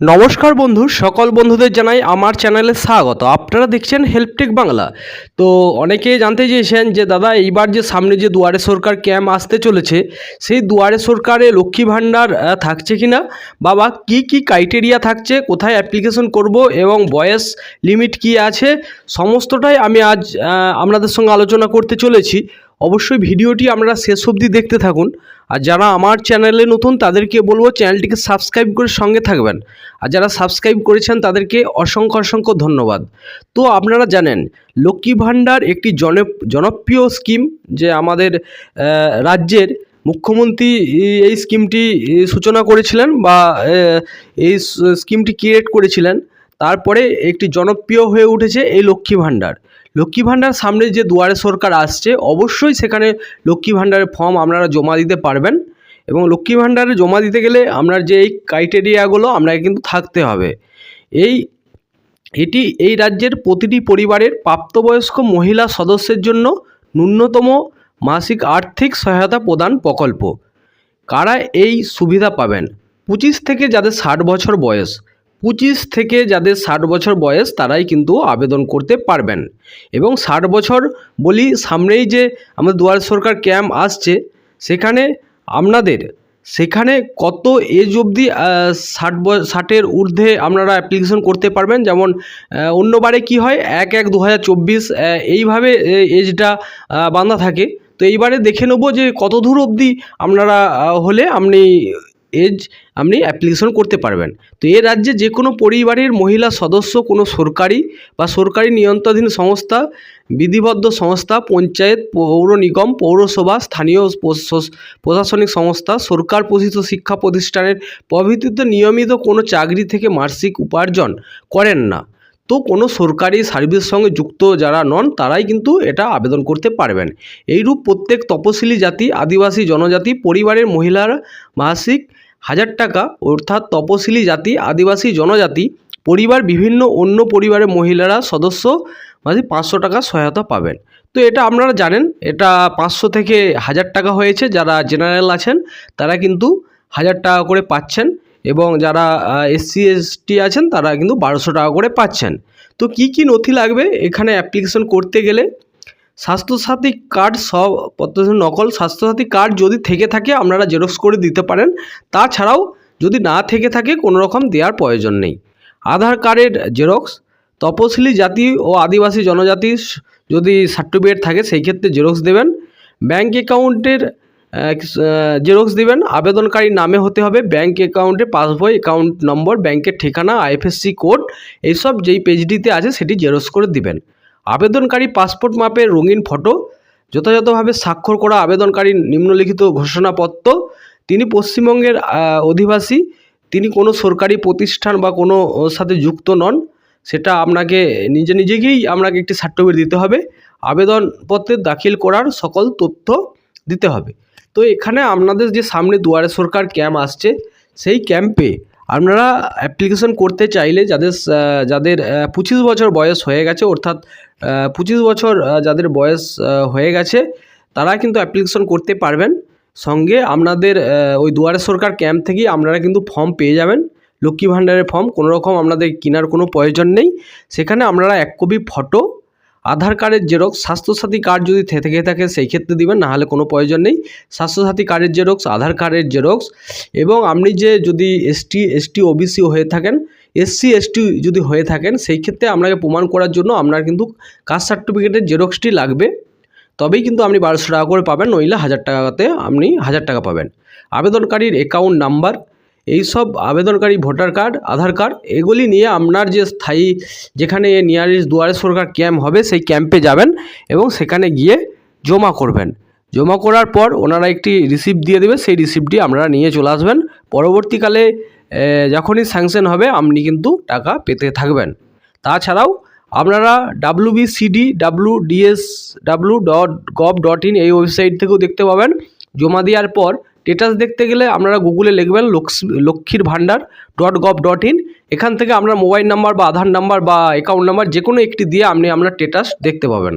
নমস্কার বন্ধু, সকল বন্ধুদের জানাই আমার চ্যানেলে স্বাগত। আপনারা দেখছেন হেল্পটেক বাংলা। তো অনেকেই জানতে চেয়েছেন যে দাদা, এইবার যে সামনে যে দুয়ারে সরকার ক্যাম্প আসতে চলেছে, সেই দুয়ারে সরকারে লক্ষ্মী ভাণ্ডার থাকছে কিনা, বাবা কি কি ক্রাইটেরিয়া থাকছে, কোথায় অ্যাপ্লিকেশন করব এবং বয়স লিমিট কি আছে, সমস্তটাই আমি আজ আপনাদের সঙ্গে আলোচনা করতে চলেছি। অবশ্যই ভিডিওটি আপনারা শেষ অবধি দেখতে থাকুন। আর যারা আমার চ্যানেলে নতুন তাদেরকে বলবো চ্যানেলটিকে সাবস্ক্রাইব করে সঙ্গে থাকবেন। আর যারা সাবস্ক্রাইব করেছেন তাদেরকে অসংখ্য অসংখ্য ধন্যবাদ। তো আপনারা জানেন লক্ষ্মী ভাণ্ডার একটি জনপ্রিয় স্কিম, যে আমাদের রাজ্যের মুখ্যমন্ত্রী এই স্কিমটি সূচনা করেছিলেন বা এই স্কিমটি ক্রিয়েট করেছিলেন। তারপরে একটি জনপ্রিয় হয়ে উঠেছে এই লক্ষ্মী ভাণ্ডার। লক্ষ্মী ভাণ্ডার সামনে যে দুয়ারে সরকার আসছে, অবশ্যই সেখানে লক্ষ্মী ভাণ্ডারের ফর্ম আপনারা জমা দিতে পারবেন। এবং লক্ষ্মী ভাণ্ডারে জমা দিতে গেলে আপনার যে এই ক্রাইটেরিয়াগুলো আপনাকে কিন্তু থাকতে হবে। এটি এই রাজ্যের প্রতিটি পরিবারের প্রাপ্তবয়স্ক মহিলা সদস্যের জন্য ন্যূনতম মাসিক আর্থিক সহায়তা প্রদান প্রকল্প। কারা এই সুবিধা পাবেন? 25 থেকে যাদের 60 বছর বয়স, 25 থেকে যাদের 60 বছর বয়স তারাই কিন্তু আবেদন করতে পারবেন। এবং 60 বছর বলি, সামনেই যে আমাদের দুয়ারে সরকার ক্যাম্প আসছে, সেখানে কত এজ অবধি 60-এর ঊর্ধ্বে আপনারা অ্যাপ্লিকেশন করতে পারবেন। যেমন অন্যবারে কি হয়, 1/1/2024 এইভাবে এজটা বাঁধা থাকে। তো এইবারে দেখে নেব যে কত দূর অবধি আপনারা হলে আপনি অ্যাপ্লিকেশন করতে পারবেন। তো এ রাজ্যে যে কোনো পরিবারের মহিলা সদস্য কোনো সরকারি বা সরকারি নিয়ন্ত্রণাধীন সংস্থা, বিধিবদ্ধ সংস্থা, পঞ্চায়েত, পৌর নিগম, পৌরসভা, স্থানীয় প্রশাসনিক সংস্থা, সরকার পোষিত শিক্ষা প্রতিষ্ঠানের প্রভৃতিতে নিয়মিত কোনো চাকরি থেকে মাসিক উপার্জন করেন না, তো কোনো সরকারি সার্ভিসের সঙ্গে যুক্ত যারা নন তারাই কিন্তু এটা আবেদন করতে পারবেন। এইরূপ প্রত্যেক তপশিলি জাতি, আদিবাসী জনজাতি পরিবারের মহিলারা মাসিক 1000 টাকা, অর্থাৎ তপশিলি জাতি, আদিবাসী জনজাতি পরিবার বিভিন্ন অন্য পরিবারের মহিলারা সদস্য মাসিক 500 টাকা সহায়তা পাবেন। তো এটা আপনারা জানেন, এটা 500 থেকে 1000 টাকা হয়েছে। যারা জেনারেল আছেন তারা কিন্তু 1000 টাকা করে পাচ্ছেন, এবং যারা SC ST আছেন তারা কিন্তু 1200 টাকা করে পাচ্ছেন। তো কি কি নথি লাগবে এখানে অ্যাপ্লিকেশন করতে গেলে? স্বাস্থ্যসাথী কার্ড, সব নকল স্বাস্থ্যসাথী কার্ড যদি থেকে থাকে আপনারা জেরক্স করে দিতে পারেন। তাছাড়াও যদি না থেকে থাকে কোনো রকম দেওয়ার প্রয়োজন নেই। আধার কার্ডের জেরক্স, তপশিলি জাতি ও আদিবাসী জনজাতির যদি সার্টিফিকেট থাকে সেই ক্ষেত্রে জেরক্স দেবেন। ব্যাঙ্ক অ্যাকাউন্টের জেরক্স দেবেন। আবেদনকারীর নামে হতে হবে, ব্যাঙ্ক অ্যাকাউন্টে পাসবই, অ্যাকাউন্ট নম্বর, ব্যাঙ্কের ঠিকানা, IFSC কোড, এইসব যেই পেজটিতে আছে সেটি জেরক্স করে দিবেন। আবেদনকারী পাসপোর্ট মাপের রঙিন ফটো, যথাযথভাবে স্বাক্ষর করা আবেদনকারীর নিম্নলিখিত ঘোষণাপত্র, তিনি পশ্চিমবঙ্গের অধিবাসী, তিনি কোনো সরকারি প্রতিষ্ঠান বা কোনো সাথে যুক্ত নন, সেটা আপনাকে নিজেকেই আপনাকে একটি সার্টিফিকেট দিতে হবে। আবেদনপত্রে দাখিল করার সকল তথ্য দিতে হবে। তো এখানে আপনাদের যে সামনে দুয়ারে সরকার ক্যাম্প আসছে, সেই ক্যাম্পে আপনারা অ্যাপ্লিকেশন করতে চাইলে যাদের 25 বছর বয়স হয়ে গেছে, অর্থাৎ 25 বছর যাদের বয়স হয়ে গেছে তারা কিন্তু অ্যাপ্লিকেশন করতে পারবেন। সঙ্গে আপনাদের ওই দুয়ারে সরকার ক্যাম্প থেকেই আপনারা কিন্তু ফর্ম পেয়ে যাবেন, লক্ষ্মী ভাণ্ডারের ফর্ম। কোনো রকম আপনাদের কেনার কোনো প্রয়োজন নেই। সেখানে আপনারা 1 কপি ফটো, আধার কার্ডের জেরক্স, স্বাস্থ্যসাথী কার্ড যদি থেকে থাকে সেই ক্ষেত্রে দিবেন, না হলে কোনো প্রয়োজন নেই। স্বাস্থ্যসাথী কার্ডের জেরক্স, আধার কার্ডের জেরক্স, এবং আপনি যদি ST ST OBC হয়ে থাকেন, SC ST যদি হয়ে থাকেন, সেই ক্ষেত্রে আপনাকে প্রমাণ করার জন্য আপনার কিন্তু কাস্ট সার্টিফিকেটের জেরক্সটি লাগবে। তবেই কিন্তু আপনি 1200 টাকা করে পাবেন, নইলে 1000 টাকাতে আপনি 1000 টাকা পাবেন। আবেদনকারীর অ্যাকাউন্ট নাম্বার, এইসব আবেদনকারী ভোটার কার্ড, আধার কার্ড, এগুলি নিয়ে আপনার যে স্থায়ী যেখানে নিয়ারেস্ট দুয়ারে সরকার ক্যাম্প হবে সেই ক্যাম্পে যাবেন এবং সেখানে গিয়ে জমা করবেন। জমা করার পর ওনারা একটি রিসিপ্ট দিয়ে দেবে, সেই রিসিপ্টটি আপনারা নিয়ে চলে আসবেন। পরবর্তীকালে যখনই স্যাংশন হবে আপনি কিন্তু টাকা পেতে থাকবেন। তাছাড়াও আপনারা wbcdwdsw.gov.in এই ওয়েবসাইট থেকেও দেখতে পাবেন। জমা দেওয়ার পর স্টেটাস দেখতে গেলে আপনারা গুগলে লিখবেন লক্ষ্মীর ভাণ্ডার .gov.in। এখান থেকে আপনার মোবাইল নাম্বার বা আধার নাম্বার বা অ্যাকাউন্ট নাম্বার যে কোনো একটি দিয়ে আপনি আপনার স্টেটাস দেখতে পাবেন।